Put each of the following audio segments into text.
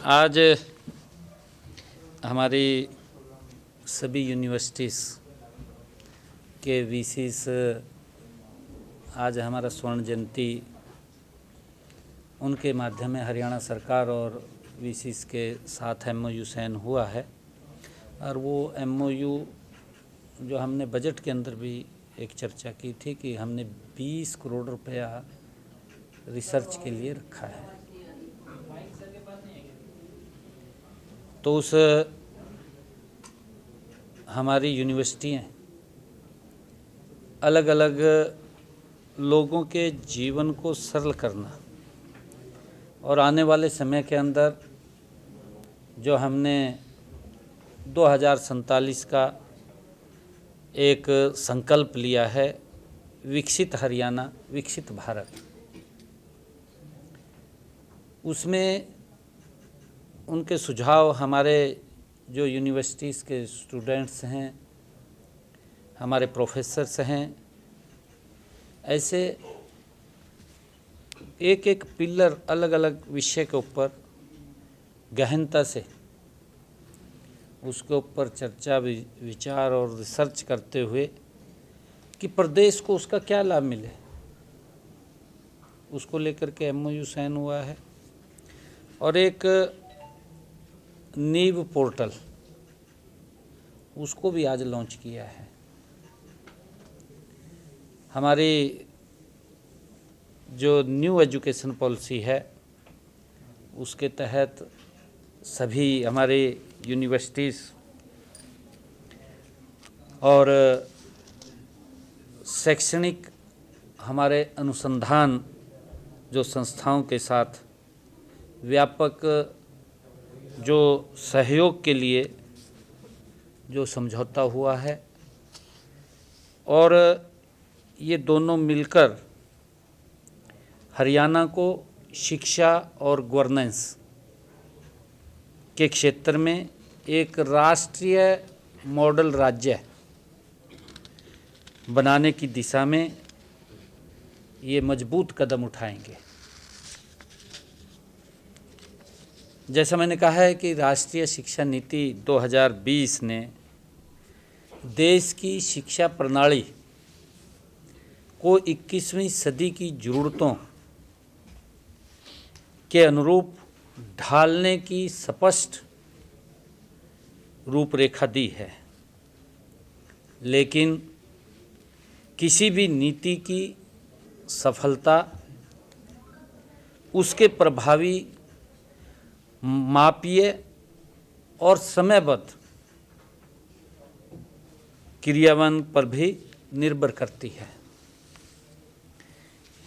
आज हमारी सभी यूनिवर्सिटीज़ के वीसीस आज हमारा स्वर्ण जयंती उनके माध्यम में हरियाणा सरकार और वीसीस के साथ एमओयू साइन हुआ है। और वो एमओयू जो हमने बजट के अंदर भी एक चर्चा की थी कि हमने 20 करोड़ रुपया रिसर्च के लिए रखा है। तो उस हमारी यूनिवर्सिटियाँ अलग अलग लोगों के जीवन को सरल करना और आने वाले समय के अंदर जो हमने 2047 का एक संकल्प लिया है, विकसित हरियाणा विकसित भारत, उसमें उनके सुझाव हमारे जो यूनिवर्सिटीज़ के स्टूडेंट्स हैं, हमारे प्रोफेसर्स हैं, ऐसे एक एक पिलर अलग अलग विषय के ऊपर गहनता से उसके ऊपर चर्चा विचार और रिसर्च करते हुए कि प्रदेश को उसका क्या लाभ मिले, उसको लेकर के एमओयू साइन हुआ है। और एक नीव पोर्टल उसको भी आज लॉन्च किया है। हमारी जो न्यू एजुकेशन पॉलिसी है उसके तहत सभी हमारे यूनिवर्सिटीज़ और शैक्षणिक हमारे अनुसंधान जो संस्थाओं के साथ व्यापक जो सहयोग के लिए जो समझौता हुआ है, और ये दोनों मिलकर हरियाणा को शिक्षा और गवर्नेंस के क्षेत्र में एक राष्ट्रीय मॉडल राज्य बनाने की दिशा में ये मजबूत कदम उठाएंगे। जैसा मैंने कहा है कि राष्ट्रीय शिक्षा नीति 2020 ने देश की शिक्षा प्रणाली को 21वीं सदी की ज़रूरतों के अनुरूप ढालने की स्पष्ट रूपरेखा दी है। लेकिन किसी भी नीति की सफलता उसके प्रभावी, मापीय और समयबद्ध क्रियान्वयन पर भी निर्भर करती है।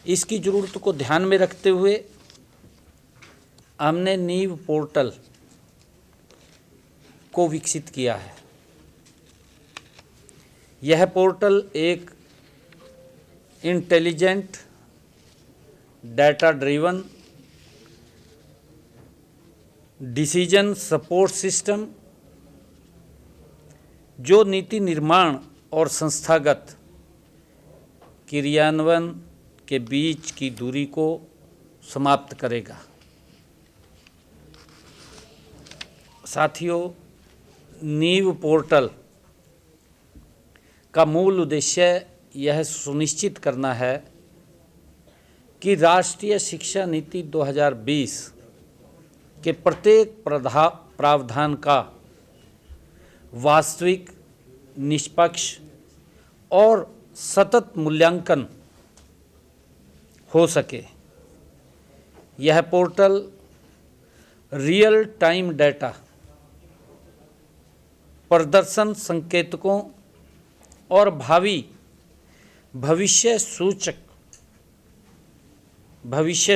इसकी ज़रूरत को ध्यान में रखते हुए हमने नीव पोर्टल को विकसित किया है। यह पोर्टल एक intelligent, data driven decision support system जो नीति निर्माण और संस्थागत क्रियान्वयन के बीच की दूरी को समाप्त करेगा। साथियों, नीव पोर्टल का मूल उद्देश्य यह सुनिश्चित करना है कि राष्ट्रीय शिक्षा नीति 2020 के प्रत्येक प्रावधान का वास्तविक, निष्पक्ष और सतत मूल्यांकन हो सके। यह पोर्टल रियल टाइम डेटा, प्रदर्शन संकेतकों और भविष्य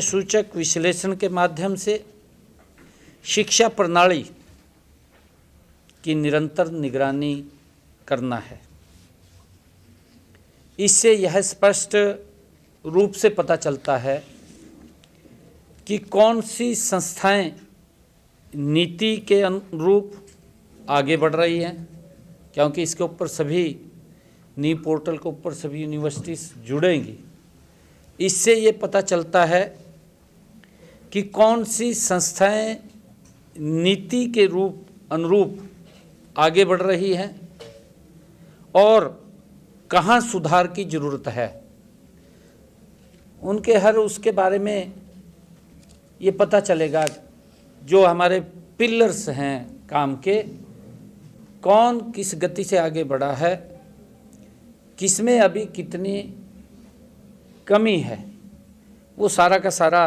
सूचक विश्लेषण के माध्यम से शिक्षा प्रणाली की निरंतर निगरानी करना है। इससे यह स्पष्ट रूप से पता चलता है कि कौन सी संस्थाएं नीति के अनुरूप आगे बढ़ रही हैं, क्योंकि इसके ऊपर सभी नीव पोर्टल के ऊपर सभी यूनिवर्सिटीज़ जुड़ेंगी। इससे ये पता चलता है कि कौन सी संस्थाएं नीति के अनुरूप आगे बढ़ रही है और कहाँ सुधार की ज़रूरत है, उनके हर उसके बारे में ये पता चलेगा। जो हमारे पिलर्स हैं काम के, कौन किस गति से आगे बढ़ा है, किसमें अभी कितनी कमी है, वो सारा का सारा,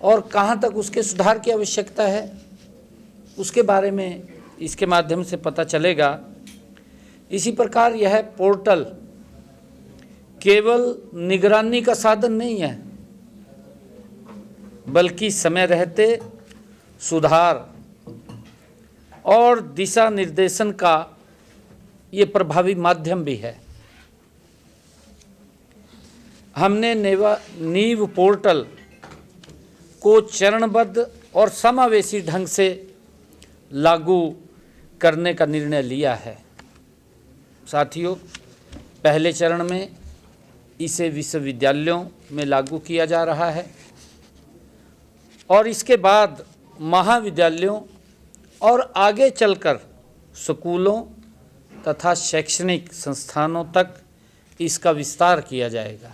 और कहाँ तक उसके सुधार की आवश्यकता है, उसके बारे में इसके माध्यम से पता चलेगा। इसी प्रकार यह पोर्टल केवल निगरानी का साधन नहीं है, बल्कि समय रहते सुधार और दिशा निर्देशन का ये प्रभावी माध्यम भी है। हमने नीव पोर्टल को चरणबद्ध और समावेशी ढंग से लागू करने का निर्णय लिया है। साथियों, पहले चरण में इसे विश्वविद्यालयों में लागू किया जा रहा है और इसके बाद महाविद्यालयों और आगे चलकर स्कूलों तथा शैक्षणिक संस्थानों तक इसका विस्तार किया जाएगा।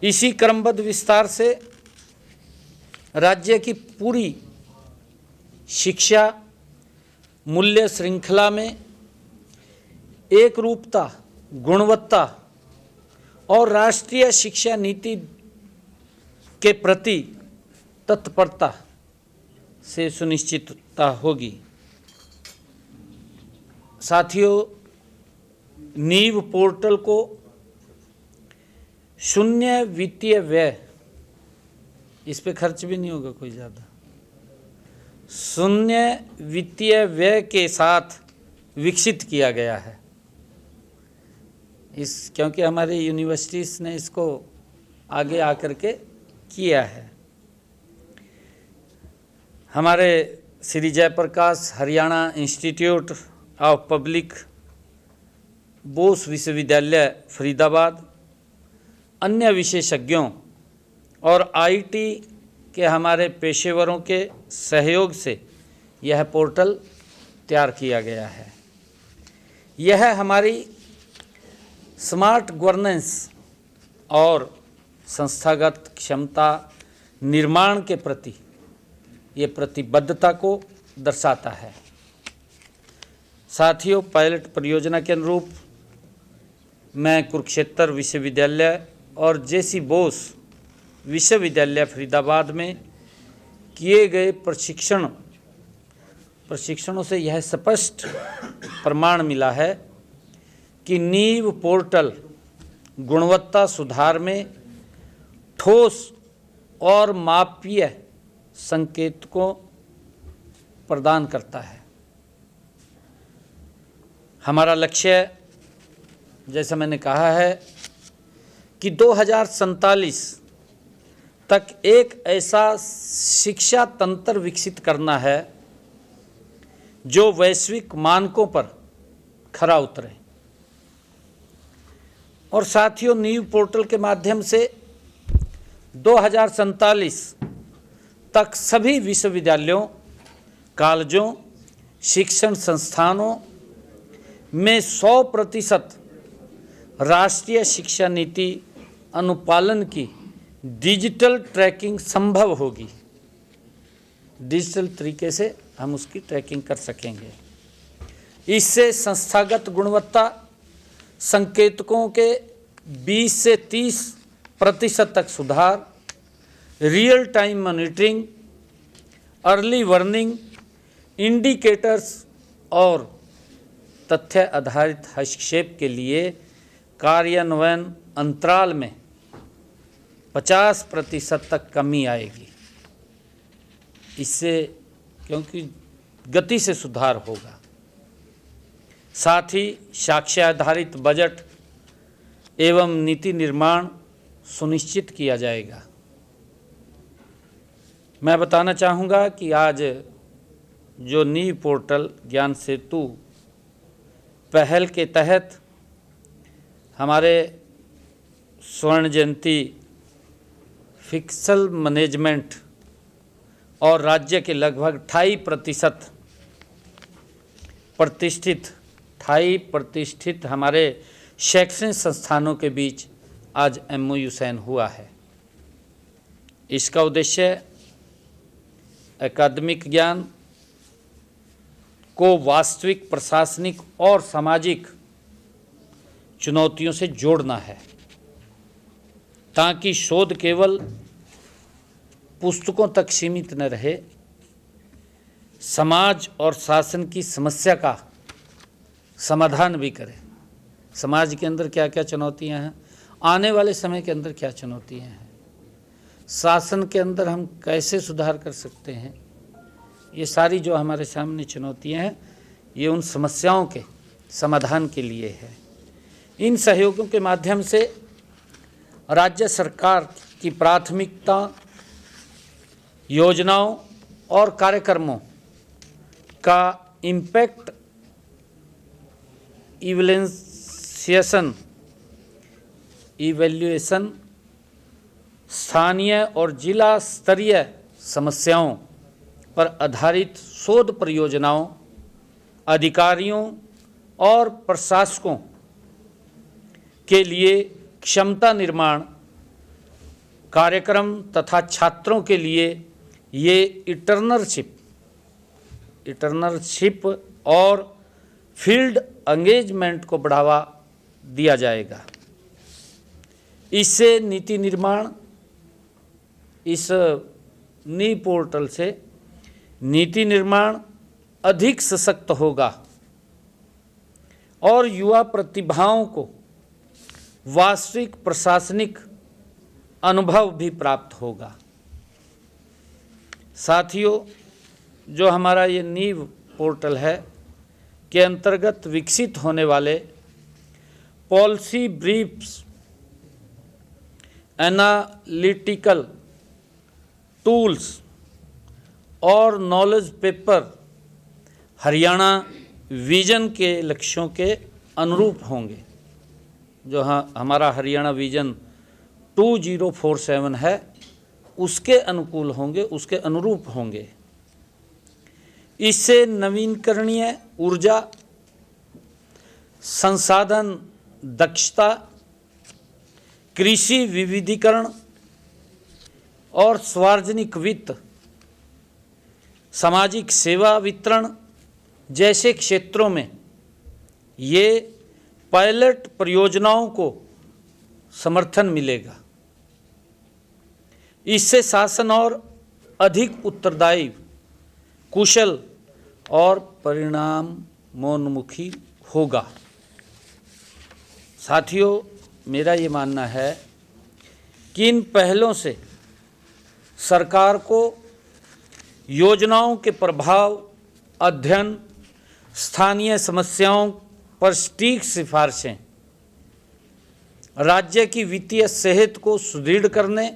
इसी क्रमबद्ध विस्तार से राज्य की पूरी शिक्षा मूल्य श्रृंखला में एक रूपता, गुणवत्ता और राष्ट्रीय शिक्षा नीति के प्रति तत्परता से सुनिश्चितता होगी। साथियों, नीव पोर्टल को शून्य वित्तीय व्यय, इस पे खर्च भी नहीं होगा कोई ज़्यादा, शून्य वित्तीय व्यय के साथ विकसित किया गया है। क्योंकि हमारी यूनिवर्सिटीज़ ने इसको आगे आकर के किया है। हमारे Shri Jayaprakash Haryana institute of public Bose विश्वविद्यालय फरीदाबाद, अन्य विशेषज्ञों और आईटी के हमारे पेशेवरों के सहयोग से यह पोर्टल तैयार किया गया है। यह हमारी स्मार्ट गवर्नेंस और संस्थागत क्षमता निर्माण के प्रति ये प्रतिबद्धता को दर्शाता है। साथियों, पायलट परियोजना के अनुरूप मैं कुरुक्षेत्र विश्वविद्यालय और जेसी बोस विश्वविद्यालय फरीदाबाद में किए गए प्रशिक्षणों से यह स्पष्ट प्रमाण मिला है कि नीव पोर्टल गुणवत्ता सुधार में ठोस और मापनीय संकेतकों प्रदान करता है। हमारा लक्ष्य, जैसा मैंने कहा है, कि 2047 तक एक ऐसा शिक्षा तंत्र विकसित करना है जो वैश्विक मानकों पर खरा उतरे। और साथियों, नीव पोर्टल के माध्यम से 2047 तक सभी विश्वविद्यालयों, कॉलेजों, शिक्षण संस्थानों में 100% राष्ट्रीय शिक्षा नीति अनुपालन की डिजिटल ट्रैकिंग संभव होगी। डिजिटल तरीके से हम उसकी ट्रैकिंग कर सकेंगे। इससे संस्थागत गुणवत्ता संकेतकों के 20 से 30% तक सुधार, real time monitoring, early warning, indicators और तथ्य आधारित हस्तक्षेप के लिए कार्यान्वयन अंतराल में 50% तक कमी आएगी। इससे क्योंकि गति से सुधार होगा। साथ ही साक्ष्य आधारित बजट एवं नीति निर्माण सुनिश्चित किया जाएगा। मैं बताना चाहूँगा कि आज जो नीव पोर्टल ज्ञान सेतु पहल के तहत हमारे स्वर्ण जयंती फिक्सल मैनेजमेंट और राज्य के लगभग 28% प्रतिष्ठित हमारे शैक्षणिक संस्थानों के बीच आज MOU साइन हुआ है। इसका उद्देश्य अकादमिक ज्ञान को वास्तविक प्रशासनिक और सामाजिक चुनौतियों से जोड़ना है, ताकि शोध केवल पुस्तकों तक सीमित न रहे, समाज और शासन की समस्या का समाधान भी करे। समाज के अंदर क्या क्या चुनौतियां हैं, आने वाले समय के अंदर क्या चुनौतियां हैं, शासन के अंदर हम कैसे सुधार कर सकते हैं, ये सारी जो हमारे सामने चुनौतियां हैं, ये उन समस्याओं के समाधान के लिए है। इन सहयोगों के माध्यम से राज्य सरकार की प्राथमिकता, योजनाओं और कार्यक्रमों का इम्पैक्ट इवैल्यूएशन स्थानीय और जिला स्तरीय समस्याओं पर आधारित शोध परियोजनाओं, अधिकारियों और प्रशासकों के लिए क्षमता निर्माण कार्यक्रम तथा छात्रों के लिए ये इंटर्नशिप और फील्ड एंगेजमेंट को बढ़ावा दिया जाएगा। इससे नीति निर्माण, इस नी पोर्टल से नीति निर्माण अधिक सशक्त होगा और युवा प्रतिभाओं को वास्तविक प्रशासनिक अनुभव भी प्राप्त होगा। साथियों, जो हमारा ये नीव पोर्टल है के अंतर्गत विकसित होने वाले पॉलिसी ब्रीफ्स, एनालिटिकल टूल्स और नॉलेज पेपर हरियाणा विजन के लक्ष्यों के अनुरूप होंगे। जो हमारा हरियाणा विजन 2047 है, उसके अनुकूल होंगे, उसके अनुरूप होंगे। इससे नवीकरणीय ऊर्जा, संसाधन दक्षता, कृषि विविधीकरण और सार्वजनिक वित्त, सामाजिक सेवा वितरण जैसे क्षेत्रों में ये पायलट परियोजनाओं को समर्थन मिलेगा। इससे शासन और अधिक उत्तरदायी, कुशल और परिणामोन्मुखी होगा। साथियों, मेरा ये मानना है कि इन पहलों से सरकार को योजनाओं के प्रभाव अध्ययन, स्थानीय समस्याओं पर सटीक सिफारिशें, राज्य की वित्तीय सेहत को सुदृढ़ करने,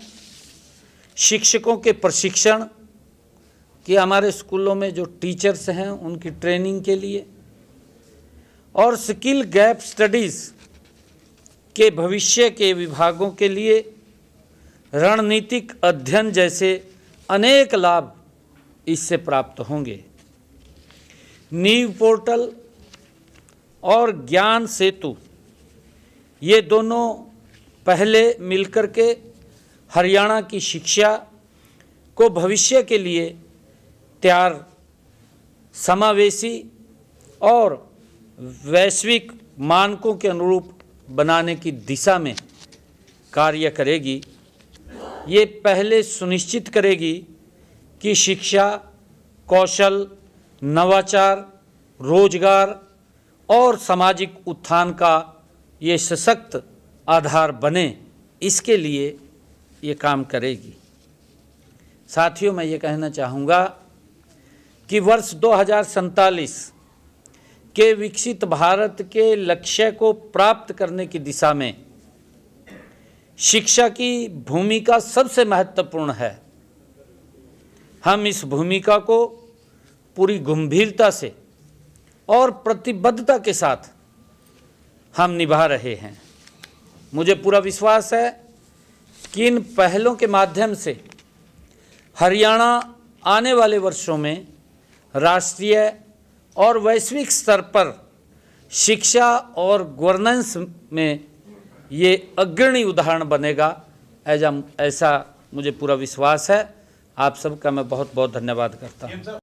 शिक्षकों के प्रशिक्षण, कि हमारे स्कूलों में जो टीचर्स हैं उनकी ट्रेनिंग के लिए, और स्किल गैप स्टडीज़ के भविष्य के विभागों के लिए रणनीतिक अध्ययन जैसे अनेक लाभ इससे प्राप्त होंगे। नीव पोर्टल और ज्ञान सेतु, ये दोनों पहले मिलकर के हरियाणा की शिक्षा को भविष्य के लिए तैयार, समावेशी और वैश्विक मानकों के अनुरूप बनाने की दिशा में कार्य करेगी। ये पहले सुनिश्चित करेगी कि शिक्षा, कौशल, नवाचार, रोजगार और सामाजिक उत्थान का ये सशक्त आधार बने, इसके लिए ये काम करेगी। साथियों, मैं ये कहना चाहूँगा कि वर्ष 2047 के विकसित भारत के लक्ष्य को प्राप्त करने की दिशा में शिक्षा की भूमिका सबसे महत्वपूर्ण है। हम इस भूमिका को पूरी गंभीरता से और प्रतिबद्धता के साथ हम निभा रहे हैं। मुझे पूरा विश्वास है कि इन पहलों के माध्यम से हरियाणा आने वाले वर्षों में राष्ट्रीय और वैश्विक स्तर पर शिक्षा और गवर्नेंस में ये अग्रणी उदाहरण बनेगा। ऐसा मुझे पूरा विश्वास है। आप सबका मैं बहुत बहुत धन्यवाद करता हूँ।